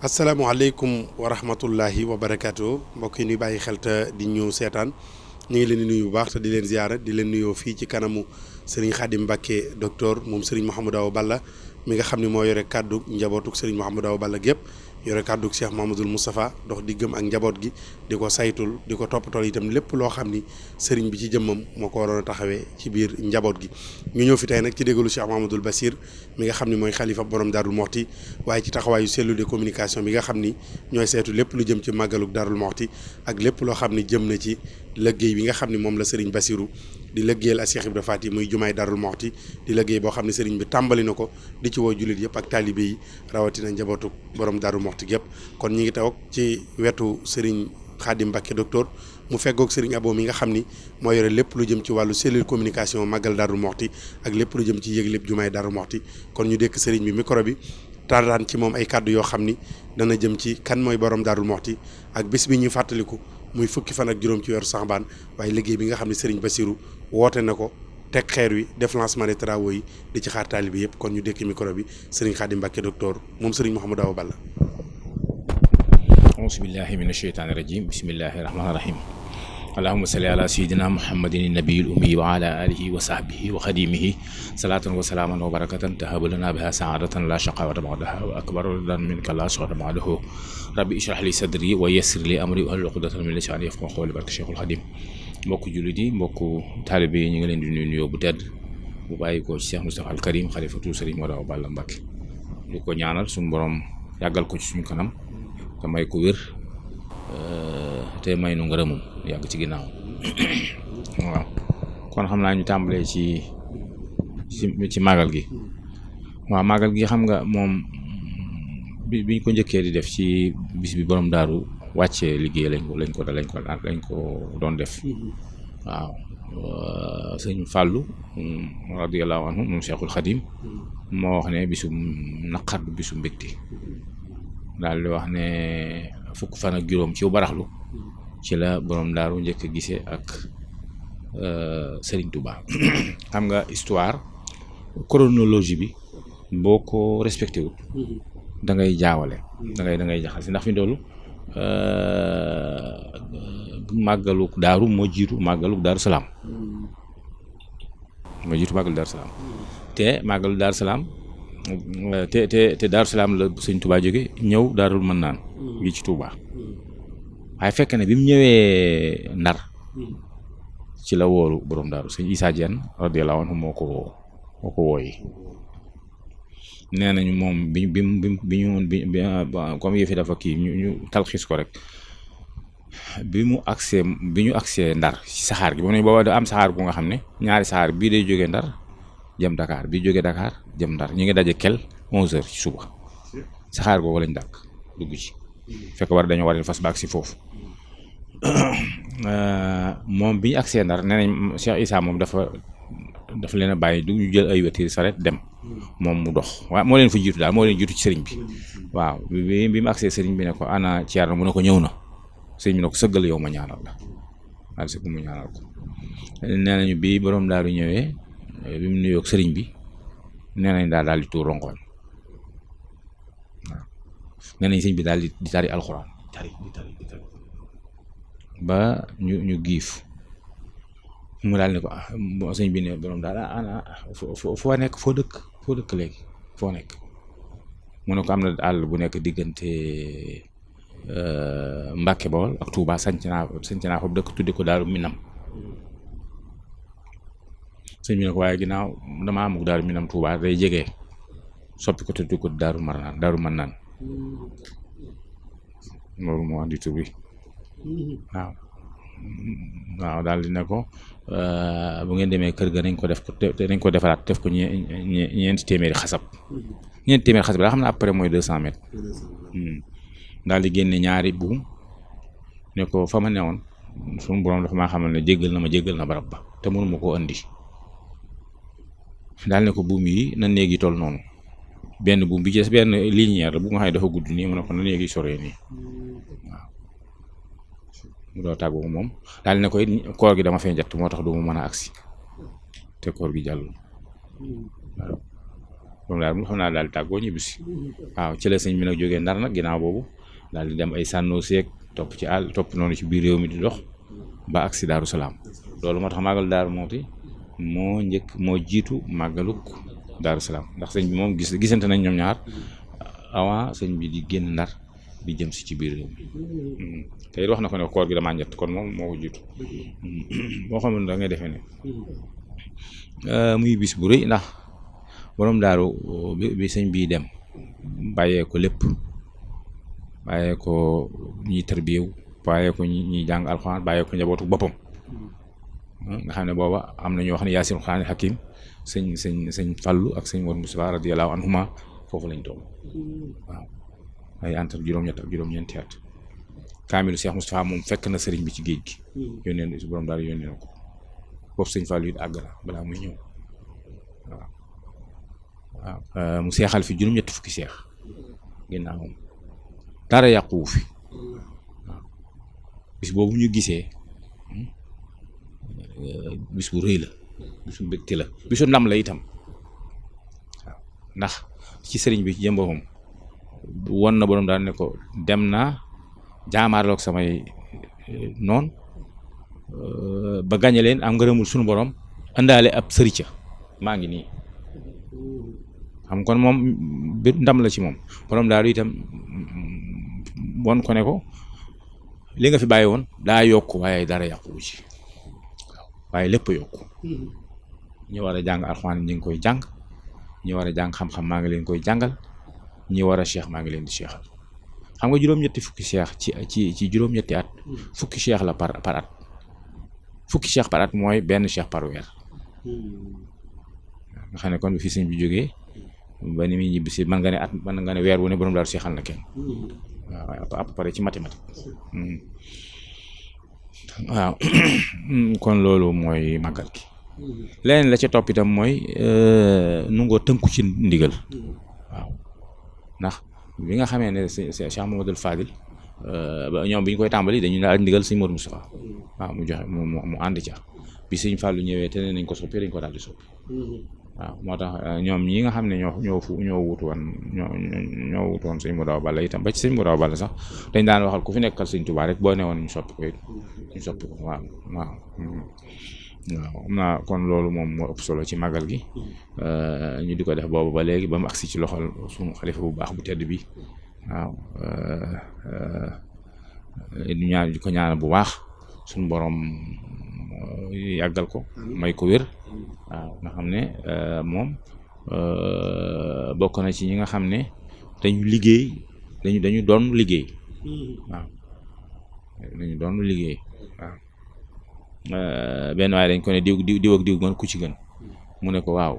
asalaamaaleykum wa rahmatullahi wa barakaatu mbokk yi ñuy bàyyi xel te di ñu seetaan ñu ngi leen di nuyu bu baax te di leen ziyaara di leen nuyoo fii ci kanamu Serigne Khadim Mbacké docteur moom Serigne Mouhamadou Awa Balla mi nga xam ne moo yore kàddu njabootuk Serigne Mouhamadou Awa Balla gépp yore kàdduk Cheikh Mouhamadoul Moustapha dox diggam ak njaboot gi di ko saytul di ko toppatool itam lépp loo xam ni Serigne bi ci jëmmam moo ko waroon a taxawee ci biir njaboot gi. ñu ñëw fi tey nag ci déggalu Cheikh Mouhamadoul Bassir mi nga xam ne mooy xalifa borom Darou Mouhty waaye ci taxawaayu cellule de communication bi nga xam ni ñooy saytu lépp lu jëm ci màggaluk Darou Mouhty ak lépp loo xam ni jëm na ci liggéey bi nga xam ne moom la Serigne Bassirou di liggéeyal ak Cheikh Ibra Faty muy jumaay Darou Mouhty di liggéey boo xam ne Serigne bi tàmbali na ko di ci woo jullit yëpp ak taalibe yi rawatina njabootu borom Darou Mouhty gépp kon ñi ngi taw ci wetu Serigne Khadim Mbacké docteur mu feggoog Serigne Abo mi nga xam ni moo yore lépp lu jëm ci wàllu cellule communication màggal Darou Mouhty ak lépp lu jëm ci yëg lépp jumaay Darou Mouhty kon ñu dékk Serigne bi micro bi taataan ci moom ay kàddu yoo xam ni dana jëm ci kan mooy borom Darou Mouhty ak bis bi ñuy fàttaliku muy fukki fan ak juróom ci weeru Saxbaan waaye liggéey bi nga xam ne Serigne Bassirou woote na ko teg xeer wi def lancement des travaux yi di ci xaar taalibe yëpp kon ñu dékk micro bi Serigne Khadim Mbacké docteur moom Serigne Mouhamadou Awa Balla. auzu billahi mina sheytaani rajim bismillahi rahmaani rahim allahumma salli ala sayyidina muhammadin nabiyil ummi wa ala alihi wa sahbihi wa xadimihi salatan wa salaaman wa barakatan tahabu lana biha saadatan la shaqawata ba'daha wa akbaru ridan minka la shaqawata ba'dahu rabbi ishrah li sadri wa yassir li amri wahlul uqdatan min lisani yafqahu qawli barke Cheikhul Khadim mbokku jullit yi mbokku taalibe yi ñu ngi leen di nuyoo bu tedd bu bàyyi ko ci Cheikh Moustapha al Karim xalifatu Serigne Modou Awa Balla Mbacké di ko ñaanal suñu borom yàggal ko ci suñu kanam te may ko wér te may nu ngërëmum yàgg ci ginnaaw waaw kon xam naa ñu tàmbalee ci màggal gi waaw màggal gi xam nga moom biñ ko njëkkee di def ci bis bi borom daaru wàccee liggéey lañ ko doon def waaw sëñ Fallou radiyallahu anhu moom Cheikhul Khadim moo wax ne bisu naqar du bisu mbégte daal di wax ne fukk fan ak juróom ci baraxlu ci la borom daaru njëkk a gisee ak Serigne Touba xam nga histoire chronologie bi boo ko respecté wul da ngay jaawale da ngay jaxase ndax fi doolu màggaluk daaru moo jiitu màggaluk Daaru Salaam te màggaluk Daaru Salaam te Daaru Salaam la sëñ Touba jóge ñëw Daarul Mannaan gi ci Touba waaye fekk ne bi mu ñëwee Ndar ci la woolu borom daaru sëñ Issa Diène radiyallahu anhu moo ko wooyi nee nañu moom bi comme yëfi dafa kii ñu talxiis ko rek bi ñu agsee Ndar ci saxaar gi ba ne booba da am saxaar bu nga xam ne ñaari saxaar bii day jógee Ndar jëm Dakar bii jógee Dakar jëm Ndar ñu ngi daje kel 11h ci suba saxaar googu lañ dàkk dugg ci fekk dañoo war fas baag si foofu moom bi ñu agsee Ndar nee nañ Cheikh Issa moom dafa leen a bàyyi du ñu jël ay watiir saret dem moom mu dox waaw moo leen fa jiitu daal moo leen jiitu ci sëriñ bi waaw bi mu agsee sëriñ bi ne ko ana Thierno mu ne ko ñëw na sëriñ bi ne ko sëggal yow ma ñaanal la daal sëgg mu ñaanal ko nee nañu bi borom daaru ñëwee bi mu nuyoog sëriñ bi nee nañ daal di tuur rongoñ waaw nee nañ sëriñ bi daal di tari alxuraan di tari ba ñu giif mu daal ne ko sëñ bi ne borom daal ana foo nekk foo dëkk léegi foo nekk mu ne ko am na àll bu nekk diggante Mbàkke Bawol ak Touba sanc naa fa dëkk tuddi ko Daaru Minam sëñ bi ne ko waaye ginnaaw dama amuk Daaru Minam Touba day jege soppi ko tuddi ko Daaru Mannaan loolu moo andi tur bi waaw daal di ne ko bu ngeen demee kër ga nañ ko defaraat def ko ñeenti téeméeri xasab daa xam ne après mooy 200 mètres daal di génne ñaari buum ne ko fa ma newoon suñu borom dafa maa xamal ne jéggal na barab ba te mënuma koo andi daal ne ko buum yi na néegi toll noonu benn buum bi ci des benn linéaire la bu nga xam ne dafa gudd nii mu ne ko na néegi soree nii waaw mu doo tàggu moom daal ne ko it koor gi dama fee njëtt moo tax du mu mën a agsi te koor gi jàll waaw moom daal mu xam naa daal tàggoo ñibbisi waaw ci la sëñ bi nag jógee Ndar nag ginnaaw boobu daal di dem ay sànnoo seeg topp ci àll topp noonu ci biir réew mi di dox ba agsi Daaru Salaam loolu moo tax màggal Daaru Muxti moo jiitu màggaluk Daaru Salaam ndax sëñ bi moom gisante nañ ñoom ñaar avant sëñ bi di génn Ndar di jëm si ci biir réew mi te it wax na ko ne koor gi damaa njëtt kon moom moo ko jiitu boo xam ne da ngay defee ne muy bis bu rëy ndax borom daaru bi sëñ bii dem bàyyee ko lépp bàyyee ko ñiy tarbiyew bàyyee ko ñiy jàng alxuraan bàyyee ko njabootu boppam nga xam ne booba am na ñoo xam ne yaasin xuraanil hakim sëñ Fallu ak sëñ Mor Mustafa radiyallahu anhuma foofu lañ toll waaw ay entre juróom-ñett ak juróom-ñeenti at kaamilu Cheikh Moustapha moom fekk na sëriñ bi ci géej gi yónnee si borom daal yónnee na ko foofu sëñ Fallu it àgg na balaa muy ñëw waaw mu seexal fi juróom-ñetti fukki seex ginnaawam dara yàquwu fi waaw bis boobu ñu gisee bis bu rëy la bisu mbégte la bisu ndam la itam waaw ndax ci sëriñ bi ci jëm boppam won na borom daal ne ko dem naa jaamaarloog samay noon ba gañe leen am ngërëmul sunu borom indaale ab sërica maa ngi nii xam kon moom bi ndam la ci moom borom daal itam won ko ne ko li nga fi bàyyi woon daa yokk waaye dara yàquwu ci waaw waaye lépp yokku ñi war a jàng alxuraan ñi ngi koy jàng ñi war a jàng xam-xam maa ngi leen koy jàngal ñi war a cheikh maa ngi leen di cheikhal xam nga juróom-ñetti fukki cheikh ci juróom-ñetti at fukki cheikh la par at fukki cheikh par at mooy benn cheikh par weer nga xam ne kon bi fi sëñ bi jógee ba ni muy ñibbi si mën nga ne weer wu ne borom daal cheikhal na kenn waaw à peu près ci mathématique waaw kon loolu mooy màggal gi leneen la ca topp itam mooy nu ngoo tënku ci ndigal waaw ndax bi nga xamee ne Cheikh Mamadou Fadil ñoom bi ñu koy tàmbali dañu daal ndigal sëñ Modou Moustapha waaw mu joxe mu ànd ca bi sëñ Fallou ñëwee te nañ ko soppi dañ ko daal di soppi waaw moo tax ñoom ñi nga xam ne ñoo wutu woon sëñ Modou Balla itam ba ci sëñ Modou Balla sax dañ daan waxal ku fi nekkal sëñ Touba rek boo ne woon ñu soppi ko waaw xam naa kon loolu moom moo ëpp solo ci màggal gi ñu di ko def boobu ba léegi ba mu agsi ci loxol sunu xalifa bu baax bu tedd bi waaw ñu ñaan di ko ñaanal bu baax suñu borom yàggal ko may ko wér waaw nga xam ne moom bokk na ci ñi nga xam ne dañu doon liggéey waaw dañu doon liggéey waaw benn waaye dañ ko ne diw ak diw man ku ci gën mu ne ko waaw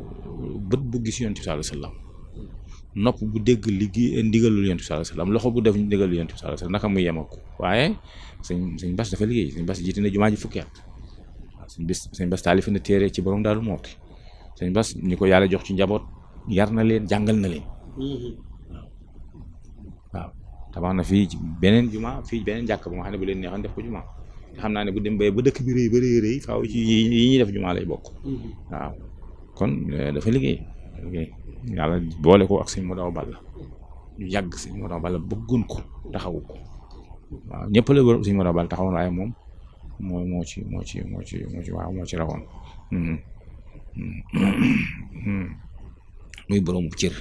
bët bu gis yonent bi sallallahu alayhi wasallam nopp bu dégg ndigalul yonent bi sallallahu alayhi wasallam loxo bu def ndigalul yonent bi sallallahu alayhi wasallam naka muy yem ak waaye sëñ Bass dafa liggéey sëñ Bass jiite na jumaa ji fukki at waaw sëñ Bass taalif na téere ci borom Daaru Muxti sëñ Bass ñi ko yàlla jox ci njaboot yar na leen jàngal na leen waaw tabax na fii ci beneen jàkk ba nga xam ne bu leen neexoon def ko jumaa xam naa ne bu dem ba dëkk bi rëy faaw ci yi ñuy def jumaa lay bokk waaw kon dafa liggéey yàlla boole ko ak sëñ Modou Balla ñu yàgg sëñ Modou Balla bëggoon ko taxawu ko waaw ñëpp la borom sëñ Modou Balla taxawoon waaye moom moo ci rawoon muy borom cër